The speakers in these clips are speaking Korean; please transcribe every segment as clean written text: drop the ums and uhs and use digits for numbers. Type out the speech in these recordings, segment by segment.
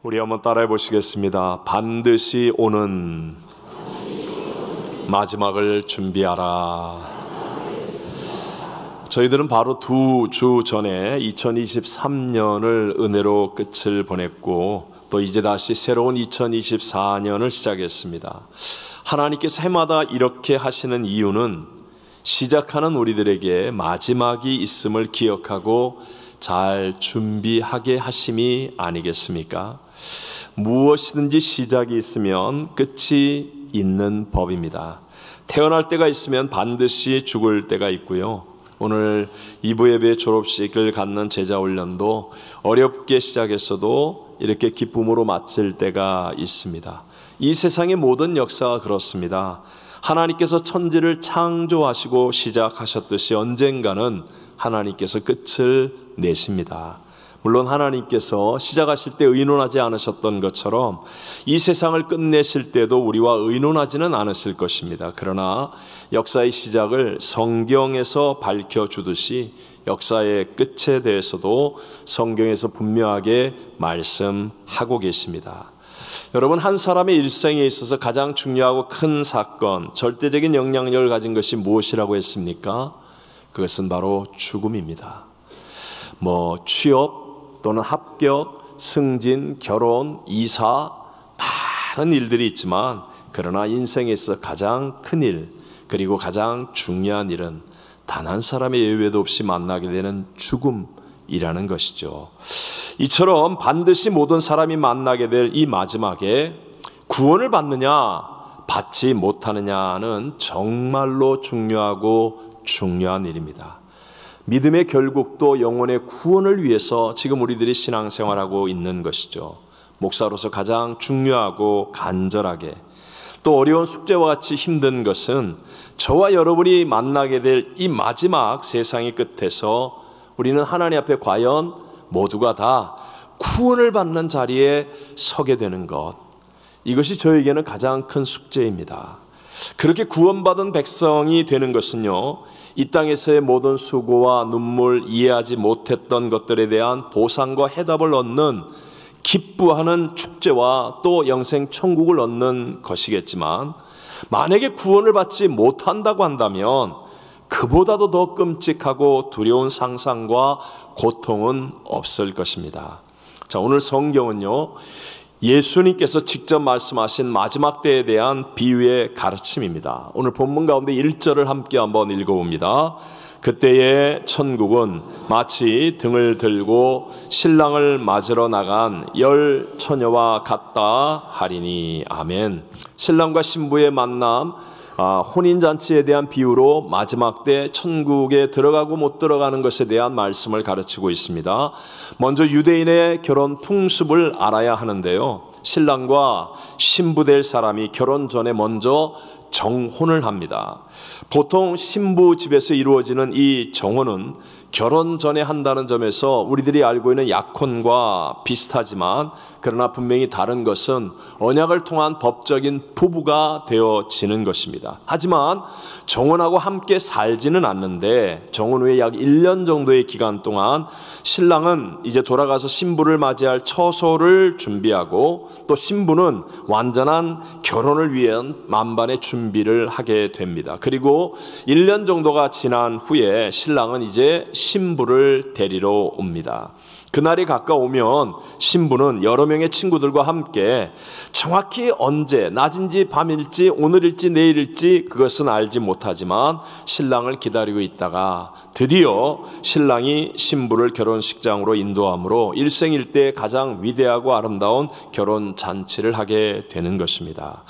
우리 한번 따라해 보시겠습니다. 반드시 오는 마지막을 준비하라. 저희들은 바로 2주 전에 2023년을 은혜로 끝을 보냈고 또 이제 다시 새로운 2024년을 시작했습니다. 하나님께서 해마다 이렇게 하시는 이유는 시작하는 우리들에게 마지막이 있음을 기억하고 잘 준비하게 하심이 아니겠습니까? 무엇이든지 시작이 있으면 끝이 있는 법입니다. 태어날 때가 있으면 반드시 죽을 때가 있고요. 오늘 2부 예배 졸업식을 갖는 제자훈련도 어렵게 시작했어도 이렇게 기쁨으로 마칠 때가 있습니다. 이 세상의 모든 역사가 그렇습니다. 하나님께서 천지를 창조하시고 시작하셨듯이 언젠가는 하나님께서 끝을 내십니다. 물론 하나님께서 시작하실 때 의논하지 않으셨던 것처럼 이 세상을 끝내실 때도 우리와 의논하지는 않으실 것입니다. 그러나 역사의 시작을 성경에서 밝혀주듯이 역사의 끝에 대해서도 성경에서 분명하게 말씀하고 계십니다. 여러분, 한 사람의 일생에 있어서 가장 중요하고 큰 사건, 절대적인 영향력을 가진 것이 무엇이라고 했습니까? 그것은 바로 죽음입니다. 취업 또는 합격, 승진, 결혼, 이사, 많은 일들이 있지만 그러나 인생에 있어 가장 큰 일, 그리고 가장 중요한 일은 단 한 사람의 예외도 없이 만나게 되는 죽음이라는 것이죠. 이처럼 반드시 모든 사람이 만나게 될 이 마지막에 구원을 받느냐 받지 못하느냐는 정말로 중요한 일입니다. 믿음의 결국도 영혼의 구원을 위해서 지금 우리들이 신앙생활하고 있는 것이죠. 목사로서 가장 중요하고 간절하게 또 어려운 숙제와 같이 힘든 것은 저와 여러분이 만나게 될 이 마지막 세상의 끝에서 우리는 하나님 앞에 과연 모두가 다 구원을 받는 자리에 서게 되는 것, 이것이 저에게는 가장 큰 숙제입니다. 그렇게 구원받은 백성이 되는 것은요, 이 땅에서의 모든 수고와 눈물, 이해하지 못했던 것들에 대한 보상과 해답을 얻는 기뻐하는 축제와 또 영생 천국을 얻는 것이겠지만, 만약에 구원을 받지 못한다고 한다면 그보다도 더 끔찍하고 두려운 상상과 고통은 없을 것입니다. 자, 오늘 성경은요, 예수님께서 직접 말씀하신 마지막 때에 대한 비유의 가르침입니다. 오늘 본문 가운데 1절을 함께 한번 읽어봅니다. 그때의 천국은 마치 등을 들고 신랑을 맞으러 나간 10 처녀와 같다 하리니. 아멘. 신랑과 신부의 만남, 혼인잔치에 대한 비유로 마지막 때 천국에 들어가고 못 들어가는 것에 대한 말씀을 가르치고 있습니다. 먼저 유대인의 결혼 풍습을 알아야 하는데요, 신랑과 신부 될 사람이 결혼 전에 먼저 정혼을 합니다. 보통 신부 집에서 이루어지는 이 정혼은 결혼 전에 한다는 점에서 우리들이 알고 있는 약혼과 비슷하지만 그러나 분명히 다른 것은 언약을 통한 법적인 부부가 되어지는 것입니다. 하지만 정혼하고 함께 살지는 않는데 정혼 후에 약 1년 정도의 기간 동안 신랑은 이제 돌아가서 신부를 맞이할 처소를 준비하고 또 신부는 완전한 결혼을 위한 만반의 준비를 하게 됩니다. 그리고 1년 정도가 지난 후에 신랑은 이제 신부를 데리러 옵니다. 그날이 가까우면 신부는 여러 명의 친구들과 함께 정확히 언제, 낮인지 밤일지 오늘일지 내일일지 그것은 알지 못하지만 신랑을 기다리고 있다가 드디어 신랑이 신부를 결혼식장으로 인도함으로 일생일대 가장 위대하고 아름다운 결혼 잔치를 하게 되는 것입니다.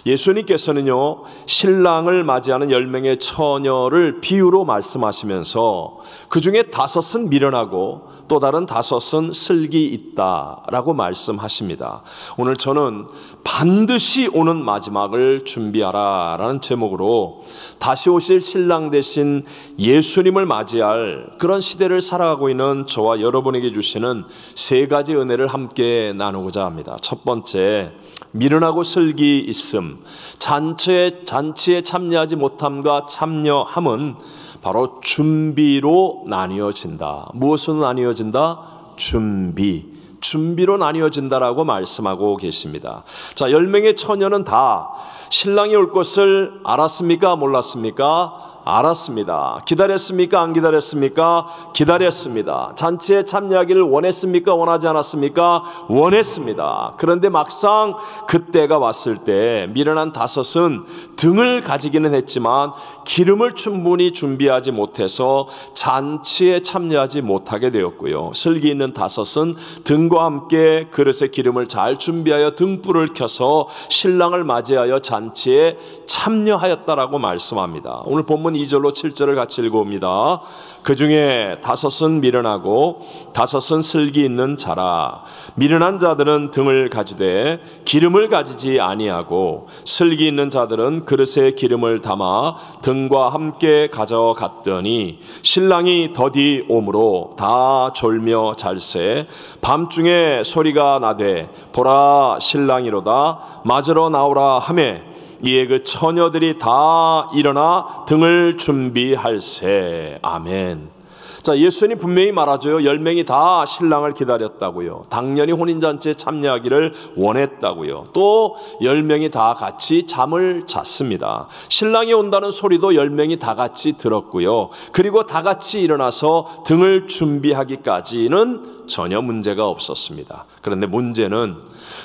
예수님께서는요, 신랑을 맞이하는 10명의 처녀를 비유로 말씀하시면서 그 중에 5은 미련하고 또 다른 5은 슬기 있다라고 말씀하십니다. 오늘 저는 반드시 오는 마지막을 준비하라 라는 제목으로 다시 오실 신랑 되신 예수님을 맞이할 그런 시대를 살아가고 있는 저와 여러분에게 주시는 3가지 은혜를 함께 나누고자 합니다. 첫 번째, 미련하고 슬기 있음, 잔치에 참여하지 못함과 참여함은 바로 준비로 나뉘어진다. 무엇으로 나뉘어진다? 준비. 준비로 나뉘어진다라고 말씀하고 계십니다. 자, 10명의 처녀는 다 신랑이 올 것을 알았습니까? 몰랐습니까? 알았습니다. 기다렸습니까? 안 기다렸습니까? 기다렸습니다. 잔치에 참여하기를 원했습니까? 원하지 않았습니까? 원했습니다. 그런데 막상 그때가 왔을 때 미련한 다섯은 등을 가지기는 했지만 기름을 충분히 준비하지 못해서 잔치에 참여하지 못하게 되었고요. 슬기 있는 다섯은 등과 함께 그릇에 기름을 잘 준비하여 등불을 켜서 신랑을 맞이하여 잔치에 참여하였다라고 말씀합니다. 오늘 본문 2절로 7절을 같이 읽어봅니다. 그 중에 다섯은 미련하고 다섯은 슬기 있는 자라. 미련한 자들은 등을 가지되 기름을 가지지 아니하고 슬기 있는 자들은 그릇에 기름을 담아 등과 함께 가져갔더니 신랑이 더디 오므로 다 졸며 잘세. 밤중에 소리가 나되 보라 신랑이로다 맞으러 나오라 하매 이에 그 처녀들이 다 일어나 등을 준비할세. 아멘. 자, 예수님 분명히 말하죠. 10명이 다 신랑을 기다렸다고요. 당연히 혼인잔치에 참여하기를 원했다고요. 또 10명이 다 같이 잠을 잤습니다. 신랑이 온다는 소리도 10명이 다 같이 들었고요. 그리고 다 같이 일어나서 등을 준비하기까지는 전혀 문제가 없었습니다. 그런데 문제는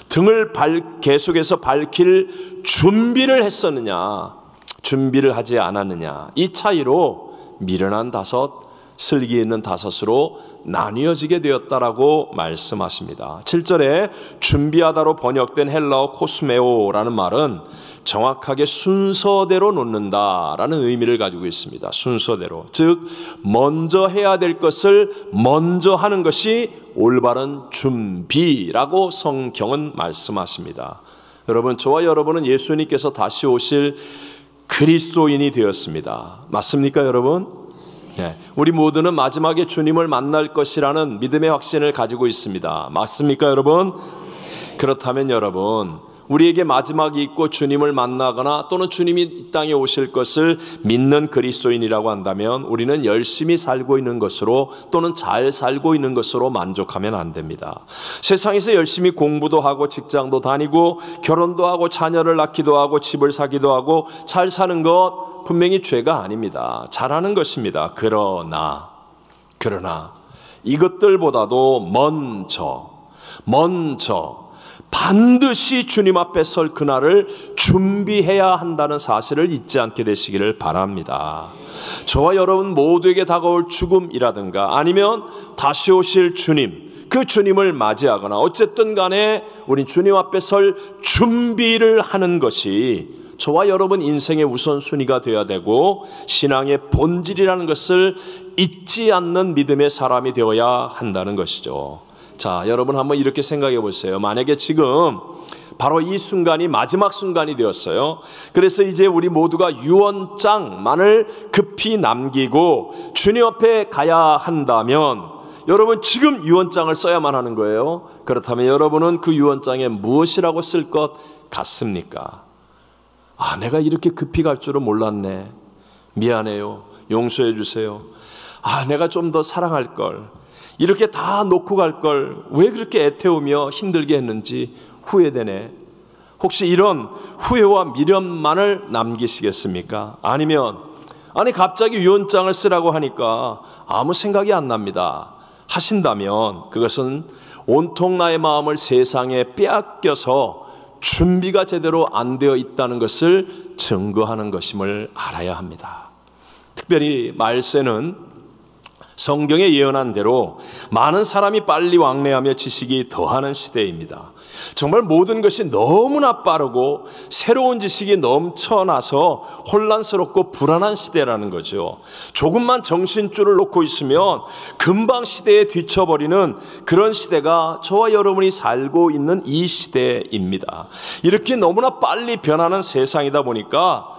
등을 계속해서 밝힐 준비를 했었느냐, 준비를 하지 않았느냐, 이 차이로 미련한 다섯, 슬기 있는 다섯으로 나뉘어지게 되었다라고 말씀하십니다. 7절에 준비하다로 번역된 헬라어 코스메오라는 말은 정확하게 순서대로 놓는다라는 의미를 가지고 있습니다. 순서대로. 즉 먼저 해야 될 것을 먼저 하는 것이 올바른 준비라고 성경은 말씀하십니다. 여러분, 저와 여러분은 예수님께서 다시 오실 그리스도인이 되었습니다. 맞습니까, 여러분? 네, 우리 모두는 마지막에 주님을 만날 것이라는 믿음의 확신을 가지고 있습니다. 맞습니까, 여러분? 그렇다면 여러분, 우리에게 마지막이 있고 주님을 만나거나 또는 주님이 이 땅에 오실 것을 믿는 그리스도인이라고 한다면 우리는 열심히 살고 있는 것으로 또는 잘 살고 있는 것으로 만족하면 안 됩니다. 세상에서 열심히 공부도 하고 직장도 다니고 결혼도 하고 자녀를 낳기도 하고 집을 사기도 하고 잘 사는 것 분명히 죄가 아닙니다. 잘하는 것입니다. 그러나 이것들보다도 먼저 반드시 주님 앞에 설 그날을 준비해야 한다는 사실을 잊지 않게 되시기를 바랍니다. 저와 여러분 모두에게 다가올 죽음이라든가 아니면 다시 오실 주님, 그 주님을 맞이하거나 어쨌든 간에 우린 주님 앞에 설 준비를 하는 것이 저와 여러분 인생의 우선순위가 되어야 되고 신앙의 본질이라는 것을 잊지 않는 믿음의 사람이 되어야 한다는 것이죠. 자, 여러분 한번 이렇게 생각해 보세요. 만약에 지금 바로 이 순간이 마지막 순간이 되었어요. 그래서 이제 우리 모두가 유언장만을 급히 남기고 주님 앞에 가야 한다면 여러분 지금 유언장을 써야만 하는 거예요. 그렇다면 여러분은 그 유언장에 무엇이라고 쓸 것 같습니까? 아, 내가 이렇게 급히 갈 줄은 몰랐네. 미안해요. 용서해 주세요. 아, 내가 좀 더 사랑할 걸. 이렇게 다 놓고 갈 걸. 왜 그렇게 애태우며 힘들게 했는지 후회되네. 혹시 이런 후회와 미련만을 남기시겠습니까? 아니면 갑자기 유언장을 쓰라고 하니까 아무 생각이 안 납니다 하신다면 그것은 온통 나의 마음을 세상에 빼앗겨서 준비가 제대로 안 되어 있다는 것을 증거하는 것임을 알아야 합니다. 특별히 말세는 성경에 예언한 대로 많은 사람이 빨리 왕래하며 지식이 더하는 시대입니다. 정말 모든 것이 너무나 빠르고 새로운 지식이 넘쳐나서 혼란스럽고 불안한 시대라는 거죠. 조금만 정신줄을 놓고 있으면 금방 시대에 뒤처버리는 그런 시대가 저와 여러분이 살고 있는 이 시대입니다. 이렇게 너무나 빨리 변하는 세상이다 보니까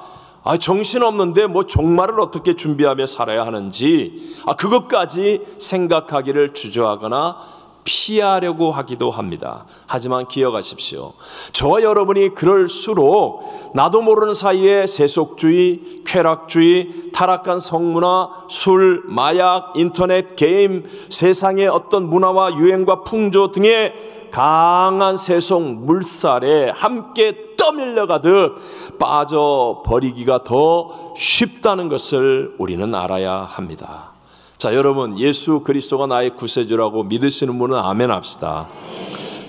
정신없는데 종말을 어떻게 준비하며 살아야 하는지 그것까지 생각하기를 주저하거나 피하려고 하기도 합니다. 하지만 기억하십시오. 저와 여러분이 그럴수록 나도 모르는 사이에 세속주의, 쾌락주의, 타락한 성문화, 술, 마약, 인터넷, 게임, 세상의 어떤 문화와 유행과 풍조 등의 강한 세속 물살에 함께 떠밀려가듯 빠져버리기가 더 쉽다는 것을 우리는 알아야 합니다. 자, 여러분, 예수 그리스도가 나의 구세주라고 믿으시는 분은 아멘 합시다.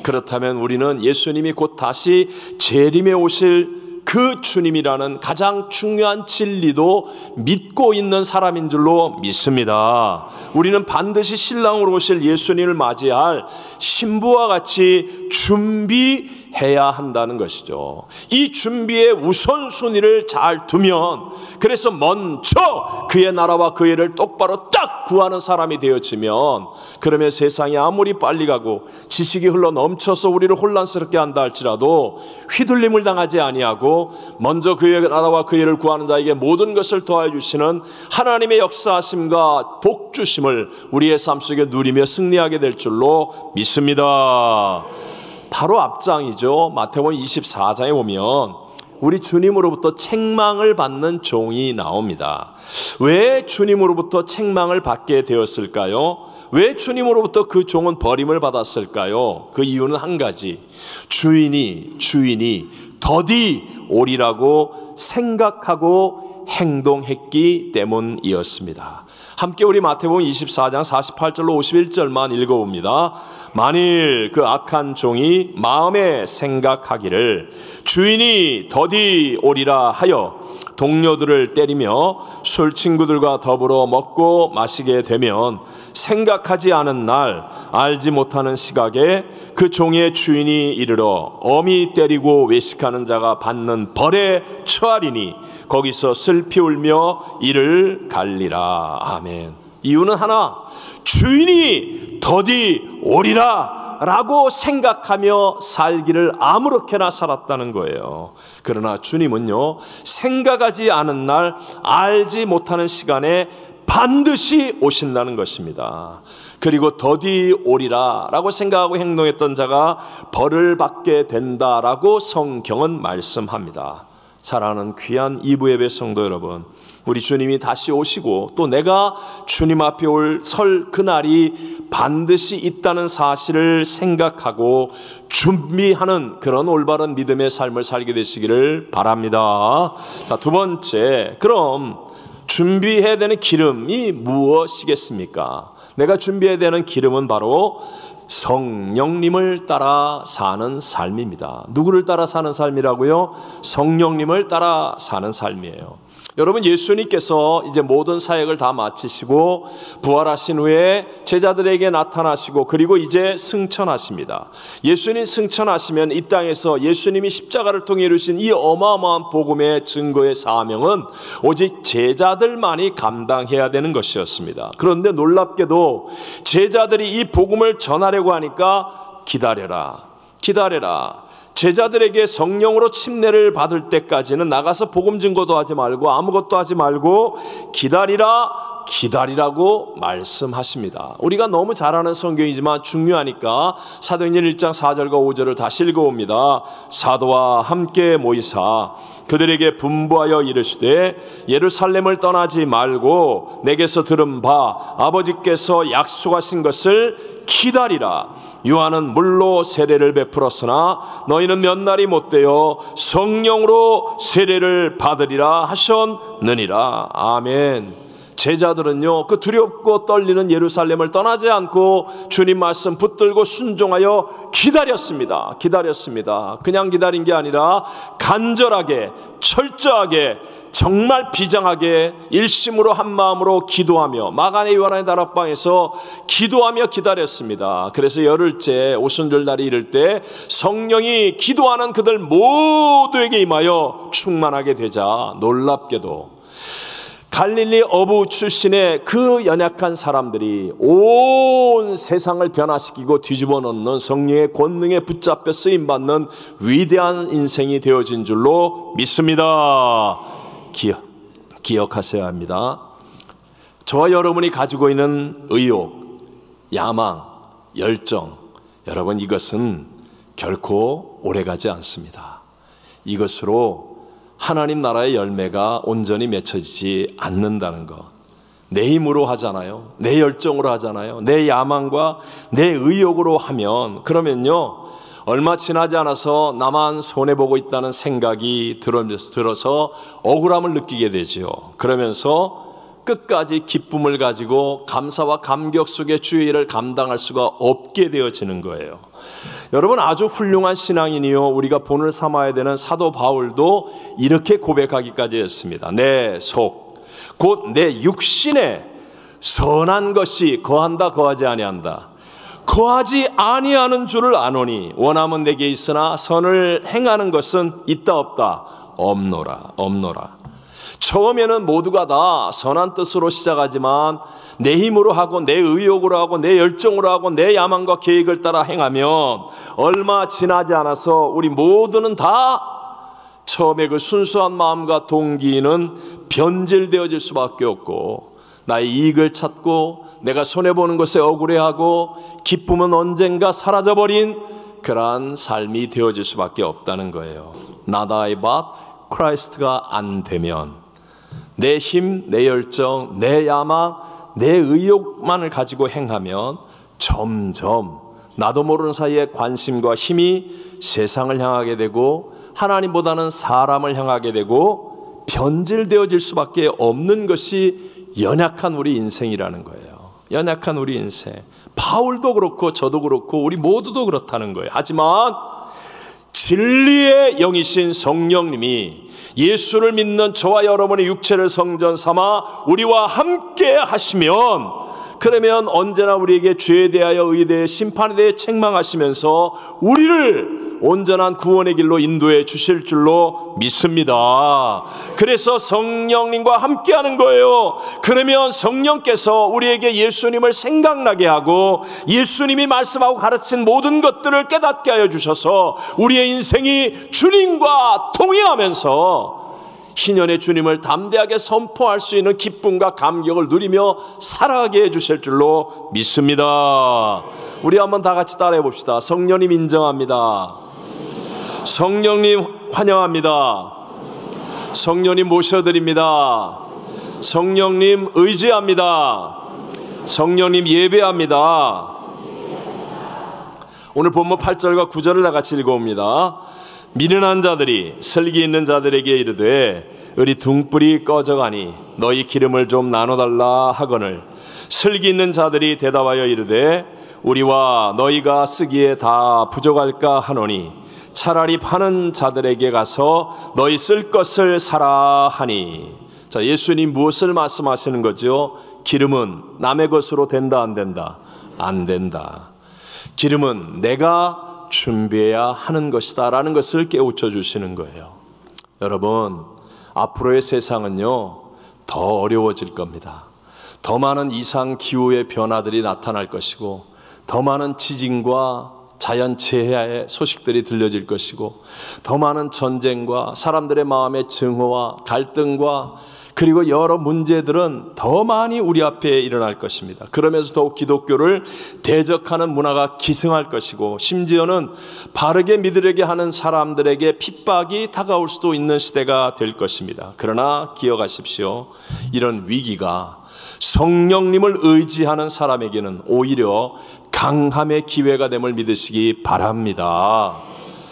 그렇다면 우리는 예수님이 곧 다시 재림에 오실 그 주님이라는 가장 중요한 진리도 믿고 있는 사람인 줄로 믿습니다. 우리는 반드시 신랑으로 오실 예수님을 맞이할 신부와 같이 준비해야 한다는 것이죠. 이 준비의 우선순위를 잘 두면, 그래서 먼저 그의 나라와 그의 일을 똑바로 딱 구하는 사람이 되어지면, 그러면 세상이 아무리 빨리 가고 지식이 흘러 넘쳐서 우리를 혼란스럽게 한다 할지라도 휘둘림을 당하지 아니하고 먼저 그의 나라와 그의 일을 구하는 자에게 모든 것을 더해 주시는 하나님의 역사하심과 복주심을 우리의 삶 속에 누리며 승리하게 될 줄로 믿습니다. 바로 앞장이죠. 마태복음 24장에 보면 우리 주님으로부터 책망을 받는 종이 나옵니다. 왜 주님으로부터 책망을 받게 되었을까요? 왜 주님으로부터 그 종은 버림을 받았을까요? 그 이유는 한 가지, 주인이 더디 오리라고 생각하고 행동했기 때문이었습니다. 함께 우리 마태복음 24장 48절로 51절만 읽어봅니다. 만일 그 악한 종이 마음에 생각하기를 주인이 더디 오리라 하여 동료들을 때리며 술 친구들과 더불어 먹고 마시게 되면 생각하지 않은 날 알지 못하는 시각에 그 종의 주인이 이르러 엄히 때리고 외식하는 자가 받는 벌에 처하리니 거기서 슬피 울며 이를 갈리라. 아멘. 이유는 하나, 주인이 더디 오리라 라고 생각하며 살기를 아무렇게나 살았다는 거예요. 그러나 주님은요, 생각하지 않은 날 알지 못하는 시간에 반드시 오신다는 것입니다. 그리고 더디 오리라 라고 생각하고 행동했던 자가 벌을 받게 된다라고 성경은 말씀합니다. 사랑하는 귀한 이부예배 성도 여러분, 우리 주님이 다시 오시고 또 내가 주님 앞에 설 그날이 반드시 있다는 사실을 생각하고 준비하는 그런 올바른 믿음의 삶을 살게 되시기를 바랍니다. 자, 두 번째, 그럼 준비해야 되는 기름이 무엇이겠습니까? 내가 준비해야 되는 기름은 바로 성령님을 따라 사는 삶입니다. 누구를 따라 사는 삶이라고요? 성령님을 따라 사는 삶이에요. 여러분, 예수님께서 이제 모든 사역을 다 마치시고 부활하신 후에 제자들에게 나타나시고 그리고 이제 승천하십니다. 예수님 승천하시면 이 땅에서 예수님이 십자가를 통해 이루신 이 어마어마한 복음의 증거의 사명은 오직 제자들만이 감당해야 되는 것이었습니다. 그런데 놀랍게도 제자들이 이 복음을 전하려고 하니까 기다려라. 제자들에게 성령으로 침례를 받을 때까지는 나가서 복음 증거도 하지 말고 아무것도 하지 말고 기다리라고 말씀하십니다. 우리가 너무 잘 아는 성경이지만 중요하니까 사도행전 1장 4절과 5절을 다시 읽어봅니다. 사도와 함께 모이사 그들에게 분부하여 이르시되 예루살렘을 떠나지 말고 내게서 들은 바 아버지께서 약속하신 것을 기다리라. 요한은 물로 세례를 베풀었으나 너희는 몇 날이 못되어 성령으로 세례를 받으리라 하셨느니라. 아멘. 제자들은요, 그 두렵고 떨리는 예루살렘을 떠나지 않고 주님 말씀 붙들고 순종하여 기다렸습니다. 그냥 기다린 게 아니라 간절하게, 철저하게, 정말 비장하게 일심으로 한 마음으로 기도하며 마가네 요한의 다락방에서 기도하며 기다렸습니다. 그래서 열흘째 오순절날이 이를 때 성령이 기도하는 그들 모두에게 임하여 충만하게 되자 놀랍게도 갈릴리 어부 출신의 그 연약한 사람들이 온 세상을 변화시키고 뒤집어 놓는 성령의 권능에 붙잡혀 쓰임받는 위대한 인생이 되어진 줄로 믿습니다. 기억하셔야 합니다. 저와 여러분이 가지고 있는 의욕, 야망, 열정, 여러분 이것은 결코 오래가지 않습니다. 이것으로 하나님 나라의 열매가 온전히 맺혀지지 않는다는 것. 내 힘으로 하잖아요. 내 열정으로 하잖아요. 내 야망과 내 의욕으로 하면, 그러면요 얼마 지나지 않아서 나만 손해보고 있다는 생각이 들어서 억울함을 느끼게 되죠. 그러면서 끝까지 기쁨을 가지고 감사와 감격 속에 주의 일을 감당할 수가 없게 되어지는 거예요. 여러분, 아주 훌륭한 신앙인이요 우리가 본을 삼아야 되는 사도 바울도 이렇게 고백하기까지 했습니다. 내 속 곧 내 육신에 선한 것이 거한다 거하지 아니한다. 거하지 아니하는 줄을 아노니 원함은 내게 있으나 선을 행하는 것은 있다 없다 없노라. 처음에는 모두가 다 선한 뜻으로 시작하지만 내 힘으로 하고 내 의욕으로 하고 내 열정으로 하고 내 야망과 계획을 따라 행하면 얼마 지나지 않아서 우리 모두는 다 처음에 그 순수한 마음과 동기는 변질되어질 수밖에 없고, 나의 이익을 찾고 내가 손해보는 것에 억울해하고 기쁨은 언젠가 사라져버린 그러한 삶이 되어질 수밖에 없다는 거예요. Not I but Christ가 안 되면 내 힘, 내 열정, 내 야망, 내 의욕만을 가지고 행하면 점점 나도 모르는 사이에 관심과 힘이 세상을 향하게 되고 하나님보다는 사람을 향하게 되고 변질되어질 수밖에 없는 것이 연약한 우리 인생이라는 거예요. 연약한 우리 인생. 바울도 그렇고 저도 그렇고 우리 모두도 그렇다는 거예요. 하지만 진리의 영이신 성령님이 예수를 믿는 저와 여러분의 육체를 성전 삼아 우리와 함께 하시면, 그러면 언제나 우리에게 죄에 대하여 의에 대해 심판에 대해 책망하시면서 우리를 온전한 구원의 길로 인도해 주실 줄로 믿습니다. 그래서 성령님과 함께하는 거예요. 그러면 성령께서 우리에게 예수님을 생각나게 하고 예수님이 말씀하고 가르친 모든 것들을 깨닫게 하여 주셔서 우리의 인생이 주님과 동행하면서 희년의 주님을 담대하게 선포할 수 있는 기쁨과 감격을 누리며 살아가게 해주실 줄로 믿습니다. 우리 한번 다 같이 따라해 봅시다. 성령님 인정합니다. 성령님 환영합니다. 성령님 모셔드립니다. 성령님 의지합니다. 성령님 예배합니다. 오늘 본문 8절과 9절을 다 같이 읽어봅니다. 미련한 자들이 슬기 있는 자들에게 이르되 우리 등불이 꺼져가니 너희 기름을 좀 나눠달라 하거늘 슬기 있는 자들이 대답하여 이르되 우리와 너희가 쓰기에 다 부족할까 하노니 차라리 파는 자들에게 가서 너희 쓸 것을 사라 하니. 자, 예수님 무엇을 말씀하시는 거죠? 기름은 남의 것으로 된다 안 된다? 안 된다. 기름은 내가 준비해야 하는 것이다 라는 것을 깨우쳐 주시는 거예요. 여러분, 앞으로의 세상은요 더 어려워질 겁니다. 더 많은 이상기후의 변화들이 나타날 것이고 더 많은 지진과 자연재해의 소식들이 들려질 것이고 더 많은 전쟁과 사람들의 마음의 증오와 갈등과 그리고 여러 문제들은 더 많이 우리 앞에 일어날 것입니다. 그러면서 더욱 기독교를 대적하는 문화가 기승할 것이고 심지어는 바르게 믿으려게 하는 사람들에게 핍박이 다가올 수도 있는 시대가 될 것입니다. 그러나 기억하십시오. 이런 위기가 성령님을 의지하는 사람에게는 오히려 강함의 기회가 됨을 믿으시기 바랍니다.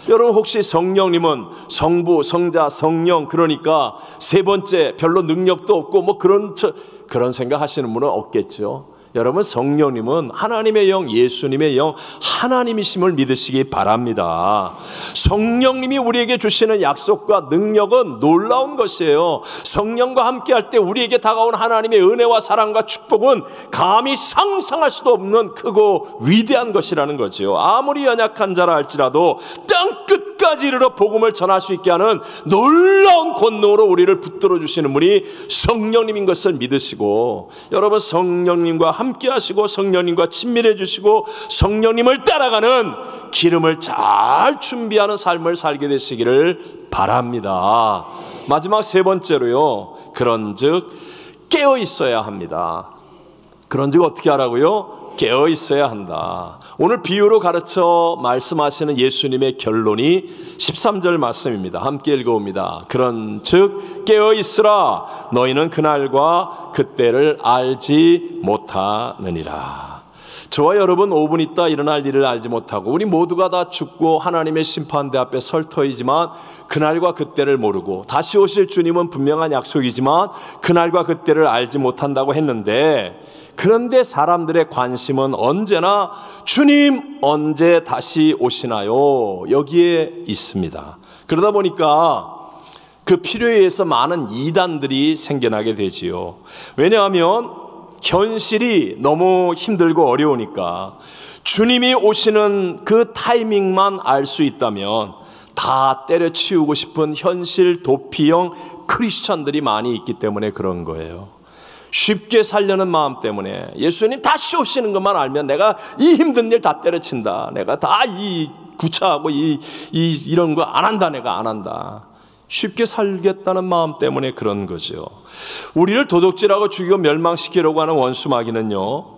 여러분, 혹시 성령님은 성부, 성자, 성령, 그러니까 세 번째 별로 능력도 없고 뭐 그런 생각 하시는 분은 없겠죠. 여러분, 성령님은 하나님의 영, 예수님의 영, 하나님이심을 믿으시기 바랍니다. 성령님이 우리에게 주시는 약속과 능력은 놀라운 것이에요. 성령과 함께할 때 우리에게 다가온 하나님의 은혜와 사랑과 축복은 감히 상상할 수도 없는 크고 위대한 것이라는 거죠. 아무리 연약한 자라 할지라도 땅 끝까지 이르러 복음을 전할 수 있게 하는 놀라운 권능으로 우리를 붙들어 주시는 분이 성령님인 것을 믿으시고, 여러분, 성령님과 함께 하시고 성령님과 친밀해 주시고 성령님을 따라가는 기름을 잘 준비하는 삶을 살게 되시기를 바랍니다. 마지막 세 번째로요, 그런즉 깨어 있어야 합니다. 그런즉 어떻게 하라고요? 깨어 있어야 한다. 오늘 비유로 가르쳐 말씀하시는 예수님의 결론이 13절 말씀입니다. 함께 읽어봅니다. 그런즉 깨어 있으라. 너희는 그날과 그때를 알지 못하느니라. 저와 여러분 5분 있다 일어날 일을 알지 못하고 우리 모두가 다 죽고 하나님의 심판대 앞에 설 터이지만 그날과 그때를 모르고 다시 오실 주님은 분명한 약속이지만 그날과 그때를 알지 못한다고 했는데, 그런데 사람들의 관심은 언제나 주님 언제 다시 오시나요? 여기에 있습니다. 그러다 보니까 그 필요에 의해서 많은 이단들이 생겨나게 되지요. 왜냐하면 현실이 너무 힘들고 어려우니까 주님이 오시는 그 타이밍만 알 수 있다면 다 때려치우고 싶은 현실 도피형 크리스천들이 많이 있기 때문에 그런 거예요. 쉽게 살려는 마음 때문에 예수님 다시 오시는 것만 알면 내가 이 힘든 일 다 때려친다. 내가 다 이 구차하고 이런 거 안 한다. 내가 안 한다. 쉽게 살겠다는 마음 때문에 그런 거죠. 우리를 도둑질하고 죽이고 멸망시키려고 하는 원수 마귀는요,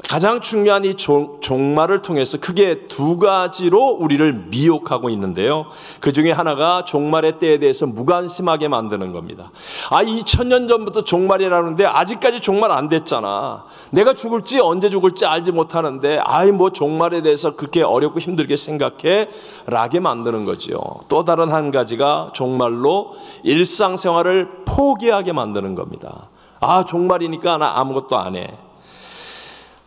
가장 중요한 이 종말을 통해서 크게 두 가지로 우리를 미혹하고 있는데요, 그 중에 하나가 종말의 때에 대해서 무관심하게 만드는 겁니다. 2000년 전부터 종말이라는데 아직까지 종말 안 됐잖아. 내가 죽을지 언제 죽을지 알지 못하는데 뭐 종말에 대해서 그렇게 어렵고 힘들게 생각해? 라게 만드는 거죠. 또 다른 한 가지가 종말로 일상생활을 포기하게 만드는 겁니다. 종말이니까 나 아무것도 안 해.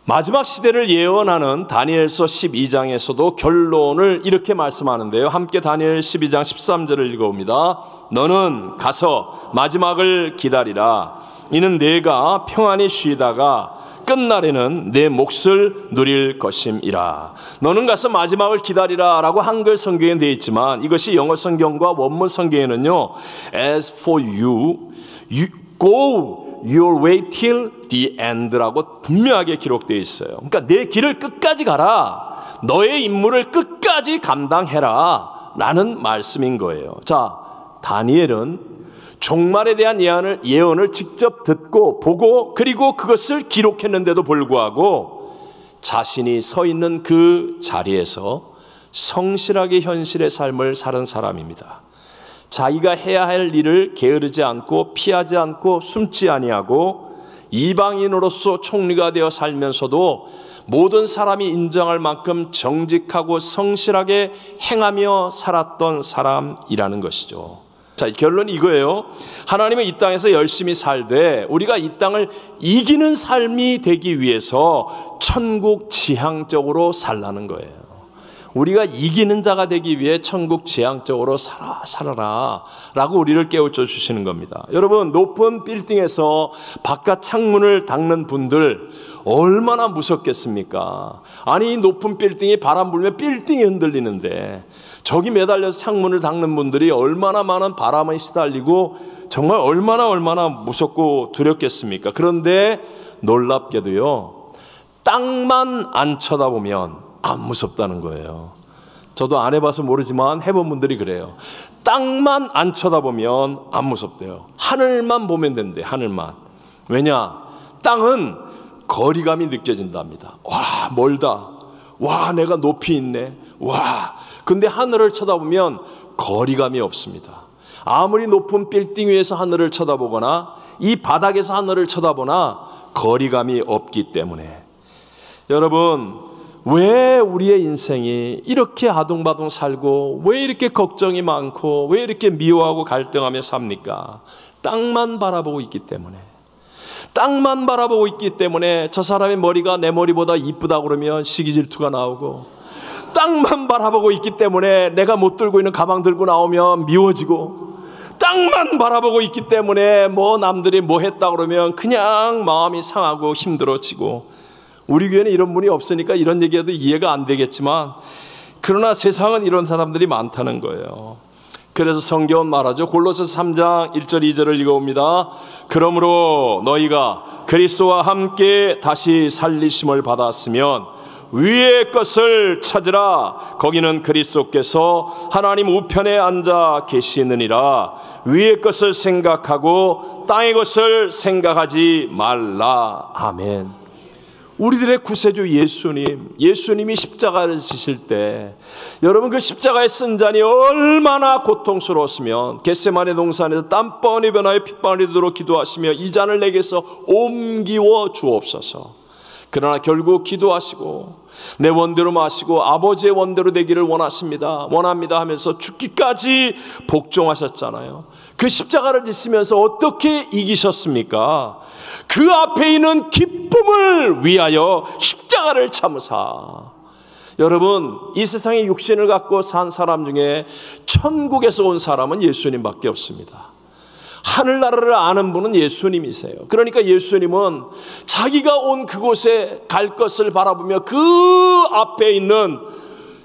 마지막 시대를 예언하는 다니엘서 12장에서도 결론을 이렇게 말씀하는데요. 함께 다니엘 12장 13절을 읽어봅니다. 너는 가서 마지막을 기다리라. 이는 내가 평안히 쉬다가 끝날에는 내 몫을 누릴 것임이라. 너는 가서 마지막을 기다리라 라고 한글 성경에 되어 있지만 이것이 영어 성경과 원문 성경에는요, As for you go your way till the end라고 분명하게 기록되어 있어요. 그러니까 내 길을 끝까지 가라. 너의 임무를 끝까지 감당해라 라는 말씀인 거예요. 자, 다니엘은 종말에 대한 예언을 직접 듣고 보고 그리고 그것을 기록했는데도 불구하고 자신이 서 있는 그 자리에서 성실하게 현실의 삶을 사는 사람입니다. 자기가 해야 할 일을 게으르지 않고 피하지 않고 숨지 아니하고 이방인으로서 총리가 되어 살면서도 모든 사람이 인정할 만큼 정직하고 성실하게 행하며 살았던 사람이라는 것이죠. 자, 결론이 이거예요. 하나님은 이 땅에서 열심히 살되 우리가 이 땅을 이기는 삶이 되기 위해서 천국 지향적으로 살라는 거예요. 우리가 이기는 자가 되기 위해 천국 지향적으로 살아라 라고 우리를 깨우쳐 주시는 겁니다. 여러분, 높은 빌딩에서 바깥 창문을 닦는 분들 얼마나 무섭겠습니까? 아니, 높은 빌딩이 바람 불면 빌딩이 흔들리는데 저기 매달려서 창문을 닦는 분들이 얼마나 많은 바람에 시달리고 정말 얼마나 무섭고 두렵겠습니까? 그런데 놀랍게도요, 땅만 안 쳐다보면 안 무섭다는 거예요. 저도 안 해봐서 모르지만 해본 분들이 그래요. 땅만 안 쳐다보면 안 무섭대요. 하늘만 보면 된대. 하늘만. 왜냐? 땅은 거리감이 느껴진답니다. 와, 멀다. 와, 내가 높이 있네. 와. 근데 하늘을 쳐다보면 거리감이 없습니다. 아무리 높은 빌딩 위에서 하늘을 쳐다보거나 이 바닥에서 하늘을 쳐다보나 거리감이 없기 때문에. 여러분, 왜 우리의 인생이 이렇게 아둥바둥 살고 왜 이렇게 걱정이 많고 왜 이렇게 미워하고 갈등하며 삽니까? 땅만 바라보고 있기 때문에. 땅만 바라보고 있기 때문에 저 사람의 머리가 내 머리보다 이쁘다 그러면 시기 질투가 나오고, 땅만 바라보고 있기 때문에 내가 못 들고 있는 가방 들고 나오면 미워지고, 땅만 바라보고 있기 때문에 남들이 뭐 했다 그러면 그냥 마음이 상하고 힘들어지고. 우리 교회는 이런 분이 없으니까 이런 얘기해도 이해가 안 되겠지만, 그러나 세상은 이런 사람들이 많다는 거예요. 그래서 성경은 말하죠. 골로새서 3장 1절 2절을 읽어봅니다. 그러므로 너희가 그리스도와 함께 다시 살리심을 받았으면 위의 것을 찾으라. 거기는 그리스도께서 하나님 우편에 앉아 계시느니라. 위의 것을 생각하고 땅의 것을 생각하지 말라. 아멘. 우리들의 구세주 예수님이 십자가를 지실 때 여러분 그 십자가의 쓴잔이 얼마나 고통스러웠으면 겟세마네 동산에서 땀 뻔히 변하여 핏방울이 되도록 기도하시며 이 잔을 내게서 옮기워 주옵소서. 그러나 결국 기도하시고 내 원대로 마시고 아버지의 원대로 되기를 원합니다 하면서 죽기까지 복종하셨잖아요. 그 십자가를 지시면서 어떻게 이기셨습니까? 그 앞에 있는 기쁨을 위하여 십자가를 참으사. 여러분, 이 세상에 육신을 갖고 산 사람 중에 천국에서 온 사람은 예수님밖에 없습니다. 하늘나라를 아는 분은 예수님이세요. 그러니까 예수님은 자기가 온 그곳에 갈 것을 바라보며 그 앞에 있는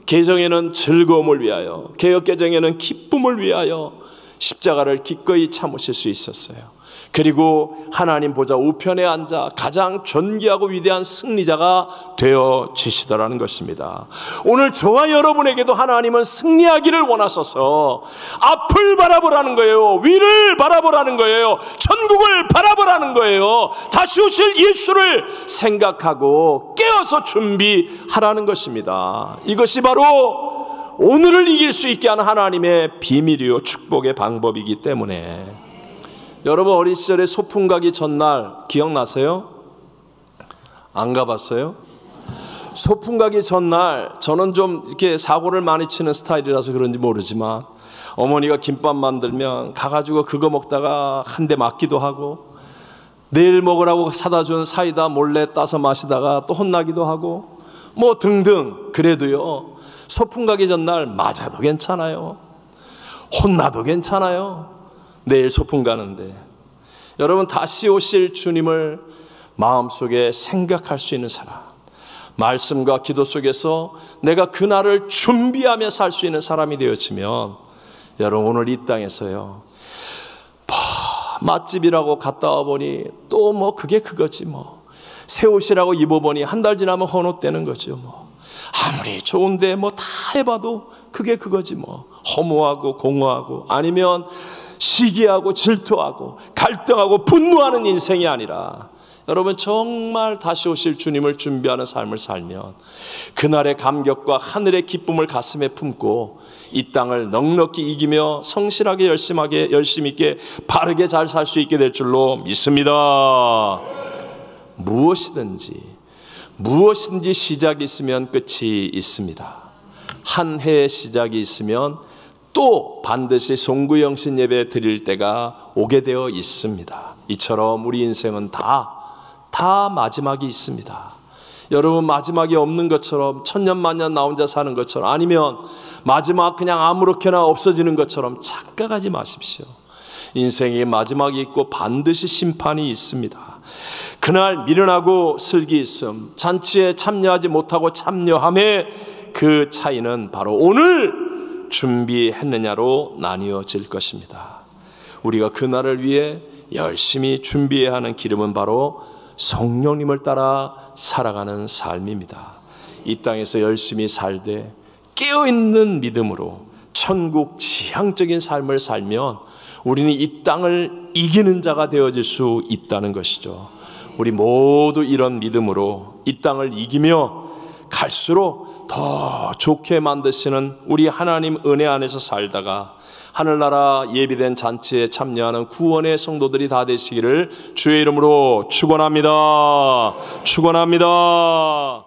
계정에는 즐거움을 위하여, 개역 계정에는 기쁨을 위하여 십자가를 기꺼이 참으실 수 있었어요. 그리고 하나님 보좌 우편에 앉아 가장 존귀하고 위대한 승리자가 되어지시더라는 것입니다. 오늘 저와 여러분에게도 하나님은 승리하기를 원하셔서 앞을 바라보라는 거예요. 위를 바라보라는 거예요. 천국을 바라보라는 거예요. 다시 오실 예수를 생각하고 깨어서 준비하라는 것입니다. 이것이 바로 오늘을 이길 수 있게 하는 하나님의 비밀이요 축복의 방법이기 때문에 여러분 어린 시절에 소풍 가기 전날 기억나세요? 안 가봤어요? 소풍 가기 전날 저는 좀 이렇게 사고를 많이 치는 스타일이라서 그런지 모르지만 어머니가 김밥 만들면 가가지고 그거 먹다가 한 대 맞기도 하고 내일 먹으라고 사다 준 사이다 몰래 따서 마시다가 또 혼나기도 하고 뭐 등등. 그래도요 소풍 가기 전날 맞아도 괜찮아요. 혼나도 괜찮아요. 내일 소풍 가는데 여러분 다시 오실 주님을 마음속에 생각할 수 있는 사람, 말씀과 기도 속에서 내가 그날을 준비하며 살 수 있는 사람이 되어지면 여러분 오늘 이 땅에서요 맛집이라고 갔다 와보니 또 뭐 그게 그거지 뭐 새 옷이라고 입어보니 한 달 지나면 헌옷되는 거죠 뭐 아무리 좋은데 뭐 다 해봐도 그게 그거지 뭐 허무하고 공허하고 아니면 시기하고 질투하고 갈등하고 분노하는 인생이 아니라 여러분 정말 다시 오실 주님을 준비하는 삶을 살면 그날의 감격과 하늘의 기쁨을 가슴에 품고 이 땅을 넉넉히 이기며 성실하게 열심 있게 바르게 잘 살 수 있게 될 줄로 믿습니다. 무엇이든지 시작이 있으면 끝이 있습니다. 한 해의 시작이 있으면 또 반드시 송구영신 예배 드릴 때가 오게 되어 있습니다. 이처럼 우리 인생은 다 마지막이 있습니다. 여러분 마지막이 없는 것처럼 천년만년 나 혼자 사는 것처럼 아니면 마지막 그냥 아무렇게나 없어지는 것처럼 착각하지 마십시오. 인생에 마지막이 있고 반드시 심판이 있습니다. 그날 미련하고 슬기 있음, 잔치에 참여하지 못하고 참여함의 그 차이는 바로 오늘 준비했느냐로 나뉘어질 것입니다. 우리가 그날을 위해 열심히 준비해야 하는 기름은 바로 성령님을 따라 살아가는 삶입니다. 이 땅에서 열심히 살되 깨어있는 믿음으로 천국 지향적인 삶을 살면 우리는 이 땅을 이기는 자가 되어질 수 있다는 것이죠. 우리 모두 이런 믿음으로 이 땅을 이기며 갈수록 더 좋게 만드시는 우리 하나님 은혜 안에서 살다가 하늘나라 예비된 잔치에 참여하는 구원의 성도들이 다 되시기를 주의 이름으로 축원합니다. 축원합니다.